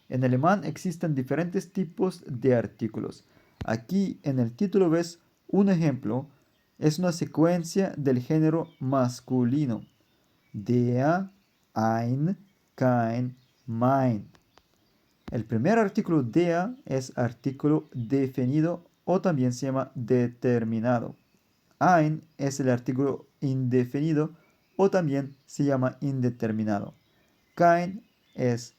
En alemán existen diferentes tipos de artículos. Aquí en el título ves un ejemplo. Es una secuencia del género masculino. Der, ein, kein, mein. El primer artículo der es artículo definido o también se llama determinado. Ein es el artículo indefinido o también se llama indeterminado. Kein es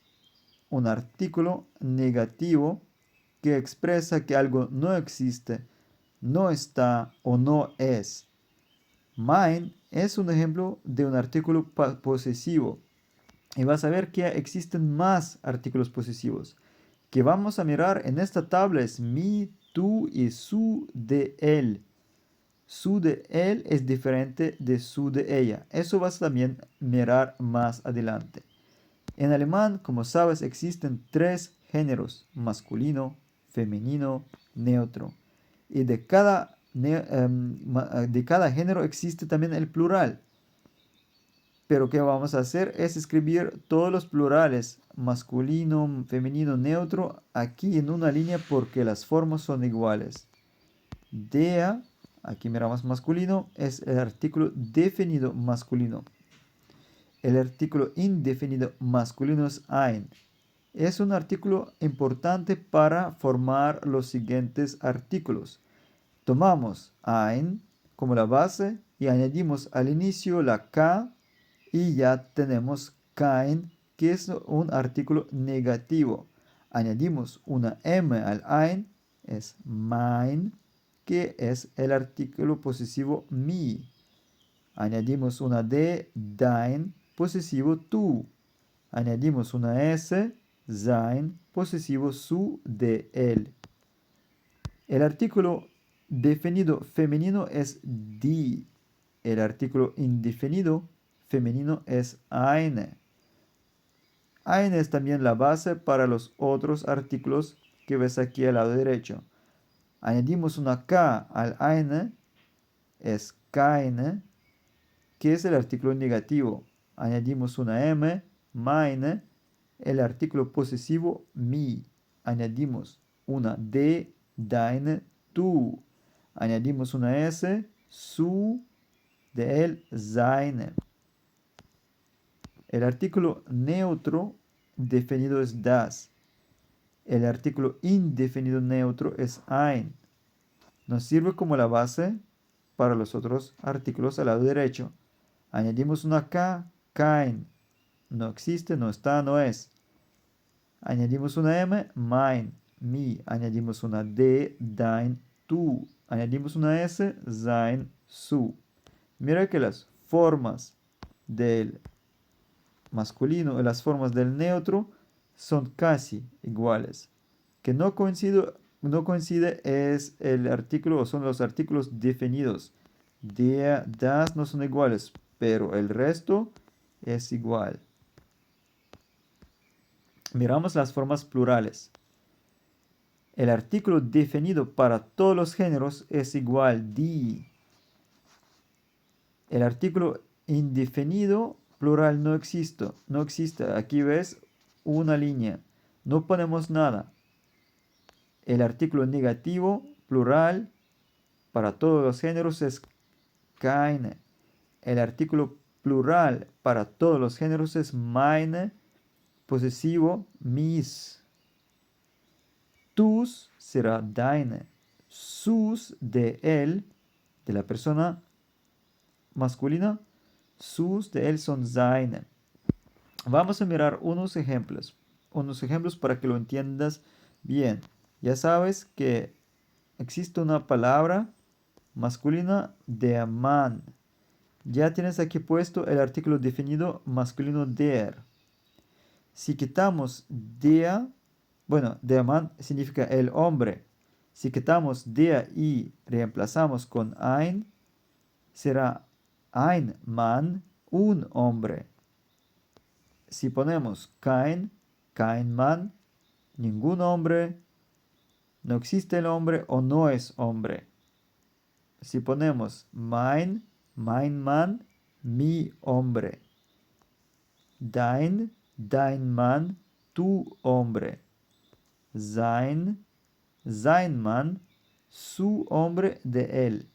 un artículo negativo que expresa que algo no existe, no está o no es. Mein es un ejemplo de un artículo posesivo. Y vas a ver que existen más artículos posesivos. Que vamos a mirar en esta tabla es mi, tú y su de él. Su de él es diferente de su de ella. Eso vas a también mirar más adelante. En alemán, como sabes, existen tres géneros: masculino, femenino, neutro. Y de cada género existe también el plural. Pero ¿qué vamos a hacer? Es escribir todos los plurales, masculino, femenino, neutro, aquí en una línea porque las formas son iguales. Der, aquí miramos masculino, es el artículo definido masculino. El artículo indefinido masculino es ein. Es un artículo importante para formar los siguientes artículos. Tomamos ein como la base y añadimos al inicio la K y ya tenemos kein, que es un artículo negativo. Añadimos una M al ein, es mein, que es el artículo posesivo mi. Añadimos una D, dein, posesivo tú. Añadimos una S, sein, posesivo su, de él. El artículo definido femenino es die. El artículo indefinido femenino es eine. Eine es también la base para los otros artículos que ves aquí al lado derecho. Añadimos una K al eine, es keine, que es el artículo negativo. Añadimos una M, meine, el artículo posesivo mi. Añadimos una D, deine, tú. Añadimos una S, su, de él, seine. El artículo neutro definido es das. El artículo indefinido neutro es ein. Nos sirve como la base para los otros artículos al lado derecho. Añadimos una K, kein. No existe, no está, no es. Añadimos una M, mein, mi. Añadimos una D, dein, tú. Añadimos una S, sein, su. Mira que las formas del masculino y las formas del neutro son casi iguales. Que no coincide es el artículo o son los artículos definidos. Der, das no son iguales, pero el resto es igual. Miramos las formas plurales. El artículo definido para todos los géneros es igual, die. El artículo indefinido plural no existe. Aquí ves una línea. No ponemos nada. El artículo negativo plural para todos los géneros es keine. El artículo plural para todos los géneros es meine. Posesivo mis. Tus será deine. Sus de él, de la persona masculina, sus de él son seine. Vamos a mirar unos ejemplos para que lo entiendas bien. Ya sabes que existe una palabra masculina de man. Ya tienes aquí puesto el artículo definido masculino der. Si quitamos der, bueno, der man significa el hombre. Si quitamos der y reemplazamos con ein, será ein Mann, un hombre. Si ponemos kein Mann, ningún hombre, no existe el hombre o no es hombre. Si ponemos mein Mann, mi hombre. Dein Mann, tu hombre. Sein, sein Mann, su hombre de él.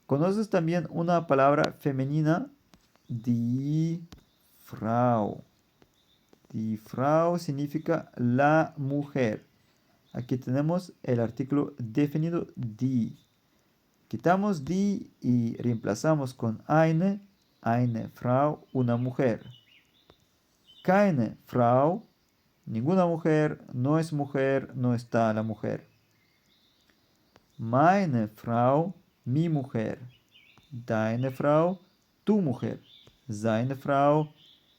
¿Conoces también una palabra femenina? Die Frau. Die Frau significa la mujer. Aquí tenemos el artículo definido die. Quitamos die y reemplazamos con eine Frau, una mujer. Keine Frau, ninguna mujer, no está la mujer. Meine Frau, mi mujer. Deine Frau, tu mujer. Seine Frau,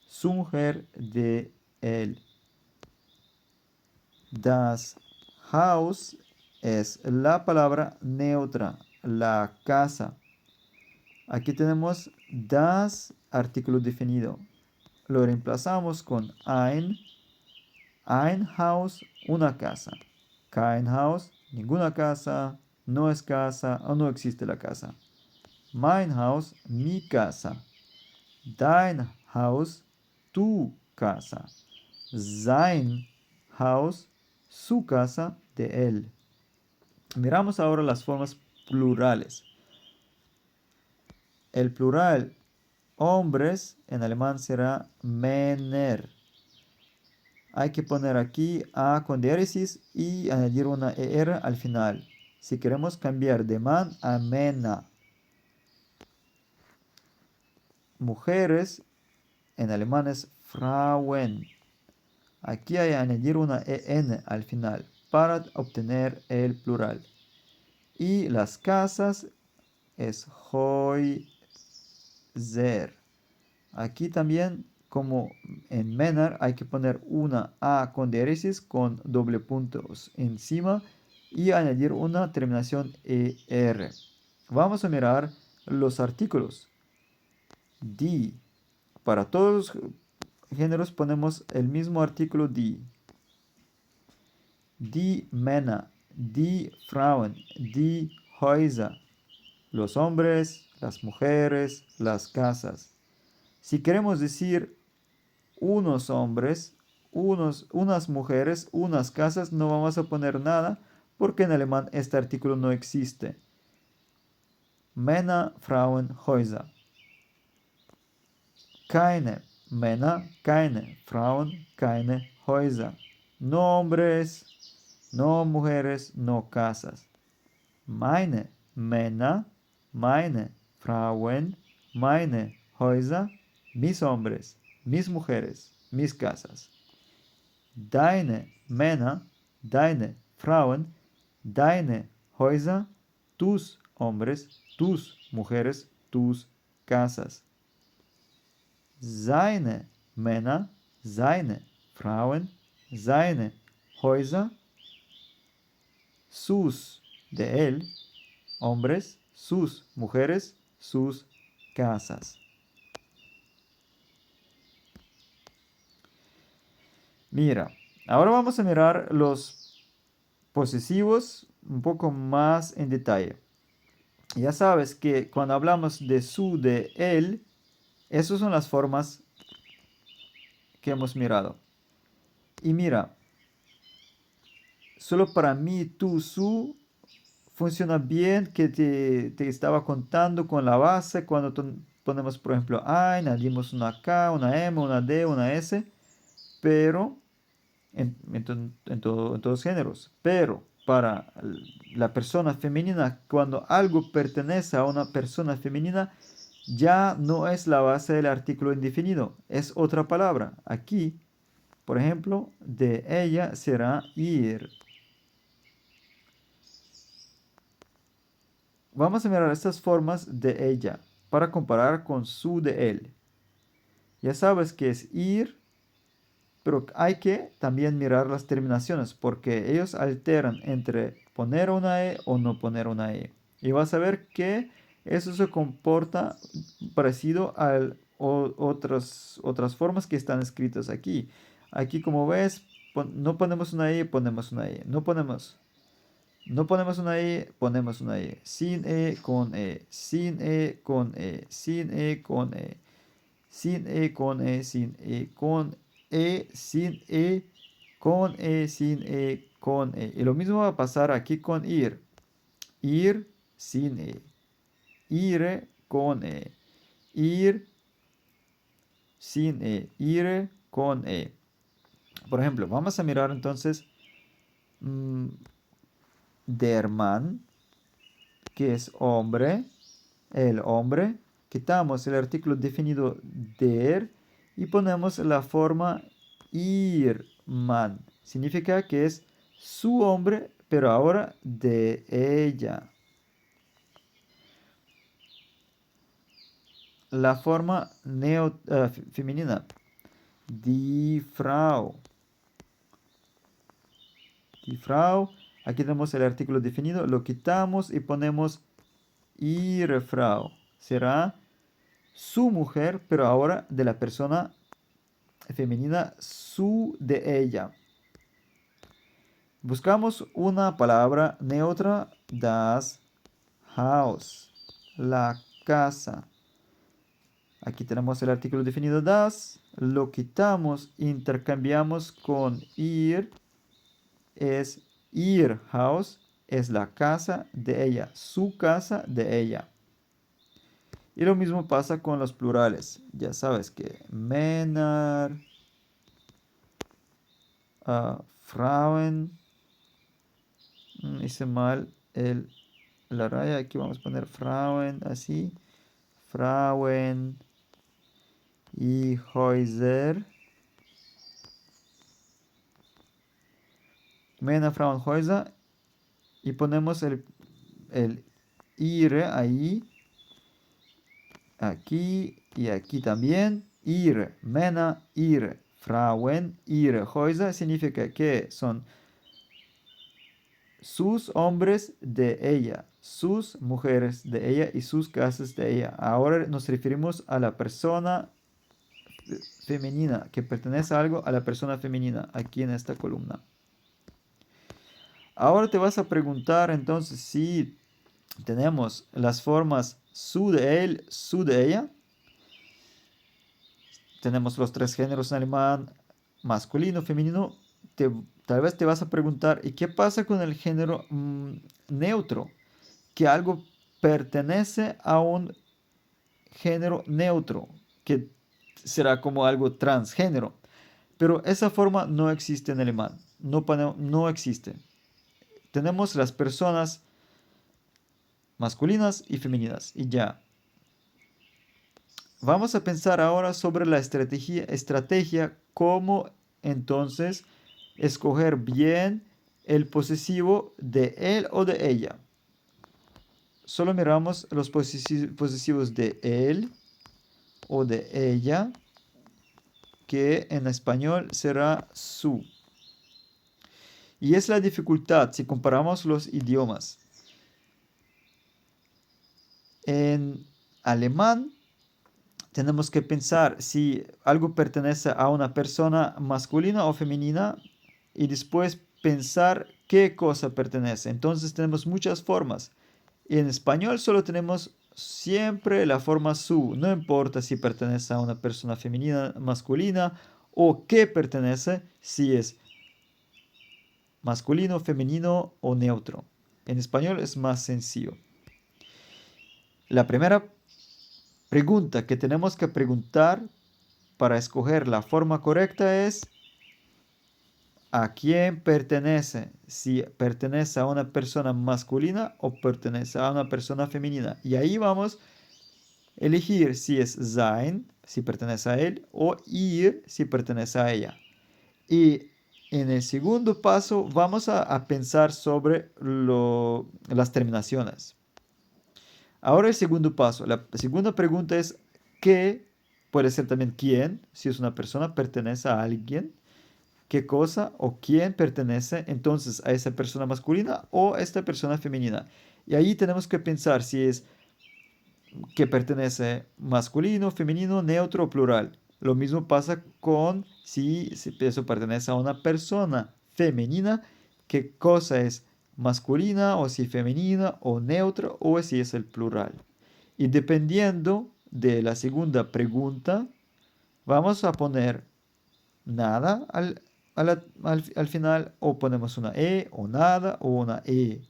su mujer de él. Das Haus es la palabra neutra, la casa. Aquí tenemos das, artículo definido. Lo reemplazamos con ein Haus, una casa. Kein Haus, ninguna casa, no es casa o no existe la casa. Mein Haus, mi casa. Dein Haus, tu casa. Sein Haus, su casa de él. Miramos ahora las formas plurales. El plural hombres en alemán será Männer. Hay que poner aquí A con diéresis y añadir una ER al final. Si queremos cambiar de man a Männer. Mujeres en alemán es Frauen. Aquí hay que añadir una EN al final para obtener el plural. Y las casas es Häuser. Aquí también, como en Männer, hay que poner una A con diéresis con doble puntos encima y añadir una terminación ER. Vamos a mirar los artículos. Die. Para todos los géneros ponemos el mismo artículo die. Die Männer, die Frauen, die Häuser. Los hombres, las mujeres, las casas. Si queremos decir unos hombres, unas mujeres, unas casas, no vamos a poner nada porque en alemán este artículo no existe. Männer, Frauen, Häuser. Keine Männer, keine Frauen, keine Häuser. No hombres, no mujeres, no casas. Meine Männer, meine Frauen, meine Häuser, mis hombres, mis mujeres, mis casas. Deine Männer, deine Frauen, deine Häuser, tus hombres, tus mujeres, tus casas. Seine Männer, seine Frauen, seine Häuser, sus de él, hombres, sus mujeres, sus casas. Mira, ahora vamos a mirar los posesivos un poco más en detalle. Ya sabes que cuando hablamos de su, de él, esas son las formas que hemos mirado. Y mira, solo para mí, tú, su, funciona bien que te estaba contando con la base. Cuando ponemos, por ejemplo, ein, añadimos una K, una M, una D, una S, pero en todos los géneros. Pero para la persona femenina, cuando algo pertenece a una persona femenina, ya no es la base del artículo indefinido, es otra palabra. Aquí, por ejemplo, de ella será ir. Vamos a mirar estas formas de ella para comparar con su de él. Ya sabes que es ir, pero hay que también mirar las terminaciones porque ellos alteran entre poner una E o no poner una E. Y vas a ver que eso se comporta parecido a otras formas que están escritas aquí. Aquí como ves, no ponemos una E, ponemos una E. No ponemos una E, ponemos una E. Sin E, con E. Sin E, con E. Sin E, con E. Sin E, con E. Sin E, con E, sin E, con E, sin E, con E. Y lo mismo va a pasar aquí con ir. Ir sin E. Ir con E. Ir sin E. Ir con E. Por ejemplo, vamos a mirar entonces mm, der Mann, que es hombre, el hombre. Quitamos el artículo definido der y ponemos la forma ir man. Significa que es su hombre, pero ahora de ella. La forma femenina, die Frau. Die Frau. Aquí tenemos el artículo definido, lo quitamos y ponemos ihre Frau. Será su mujer, pero ahora de la persona femenina, su de ella. Buscamos una palabra neutra, das Haus, la casa. Aquí tenemos el artículo definido das, lo quitamos, intercambiamos con ir, es ihr Haus, es la casa de ella, su casa de ella. Y lo mismo pasa con los plurales. Ya sabes que Männer, Frauen, hice mal la raya, aquí vamos a poner Frauen así, Frauen y Häuser, Männer, Frauen, Häuser, y ponemos el ihre ahí, aquí y aquí también, ihre, Männer, ihre, Frauen, ihre Häuser, significa que son sus hombres de ella, sus mujeres de ella y sus casas de ella. Ahora nos referimos a la persona femenina, que pertenece a algo a la persona femenina, aquí en esta columna. Ahora te vas a preguntar entonces si tenemos las formas su de él, su de ella. Tenemos los tres géneros en alemán, masculino, femenino. Tal vez te vas a preguntar, ¿y qué pasa con el género neutro? Que algo pertenece a un género neutro, que será como algo transgénero. Pero esa forma no existe en alemán, no existe. Tenemos las personas masculinas y femeninas y ya. Vamos a pensar ahora sobre la estrategia, cómo entonces escoger bien el posesivo de él o de ella. Solo miramos los posesivos de él o de ella, que en español será su. Y es la dificultad si comparamos los idiomas. En alemán tenemos que pensar si algo pertenece a una persona masculina o femenina y después pensar qué cosa pertenece. Entonces tenemos muchas formas. Y en español solo tenemos siempre la forma su. No importa si pertenece a una persona femenina, masculina o qué pertenece, si es masculino, femenino o neutro. En español es más sencillo. La primera pregunta que tenemos que preguntar para escoger la forma correcta es ¿a quién pertenece? Si pertenece a una persona masculina o pertenece a una persona femenina. Y ahí vamos a elegir si es sein, si pertenece a él, o ir, si pertenece a ella. Y en el segundo paso vamos a pensar sobre las terminaciones. Ahora el segundo paso. La segunda pregunta es ¿qué? Puede ser también quién, si es una persona, pertenece a alguien. ¿Qué cosa o quién pertenece entonces a esa persona masculina o a esta persona femenina? Y ahí tenemos que pensar si es que pertenece masculino, femenino, neutro o plural. Lo mismo pasa con si eso pertenece a una persona femenina, qué cosa es masculina o si femenina o neutra o si es el plural. Y dependiendo de la segunda pregunta, vamos a poner nada al final, o ponemos una E, o nada, o una E.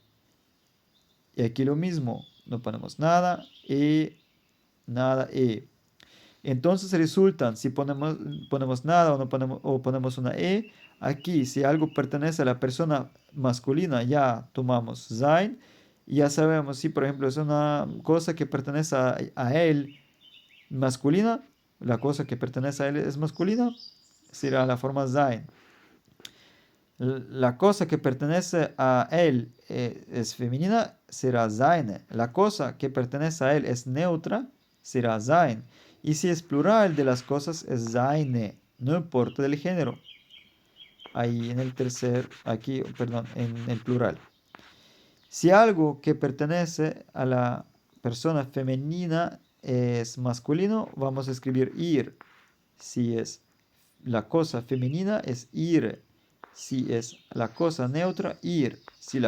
Y aquí lo mismo, no ponemos nada, nada, E. Entonces resultan, si ponemos nada o, no ponemos, o ponemos una E, aquí si algo pertenece a la persona masculina, ya tomamos sein. Y ya sabemos si, por ejemplo, es una cosa que pertenece a él masculina, la cosa que pertenece a él es masculina, será la forma sein. La cosa que pertenece a él es femenina, será seine. La cosa que pertenece a él es neutra, será sein. Y si es plural de las cosas, es seine, no importa del género. Ahí en el tercer, aquí, perdón, en el plural. Si algo que pertenece a la persona femenina es masculino, vamos a escribir ir. Si es la cosa femenina, es ir. Si es la cosa neutra, ir. Si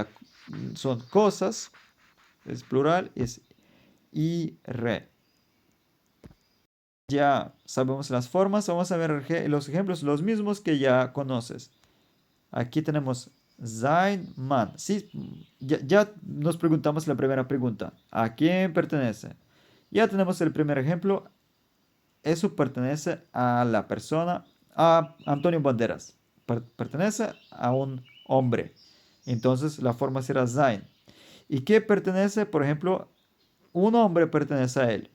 son cosas, es plural, es ir. Ya sabemos las formas, vamos a ver los ejemplos, los mismos que ya conoces. Aquí tenemos sein, man. Sí, ya nos preguntamos la primera pregunta. ¿A quién pertenece? Ya tenemos el primer ejemplo. Eso pertenece a la persona, a Antonio Banderas. Pertenece a un hombre. Entonces la forma será sein. ¿Y qué pertenece? Por ejemplo, un hombre pertenece a él.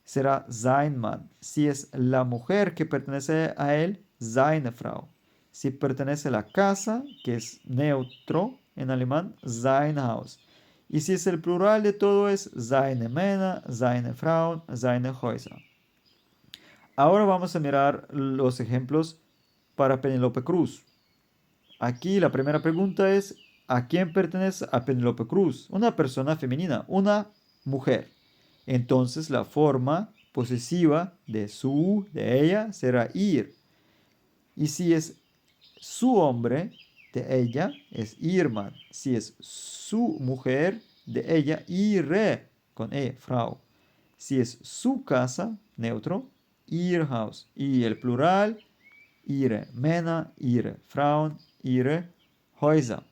Será sein Mann. Si es la mujer que pertenece a él, seine Frau. Si pertenece a la casa, que es neutro en alemán, sein Haus. Y si es el plural de todo, es seine Männer, seine Frauen, seine Häuser. Ahora vamos a mirar los ejemplos para Penélope Cruz. Aquí la primera pregunta es, ¿a quién pertenece a Penélope Cruz? Una persona femenina, una mujer. Entonces la forma posesiva de de ella, será ir. Y si es su hombre, de ella, es irman. Si es su mujer, de ella, ihre, con e, Frau. Si es su casa, neutro, ihr Haus. Y el plural, ihre Männer, ihre Frauen, ihre Häuser.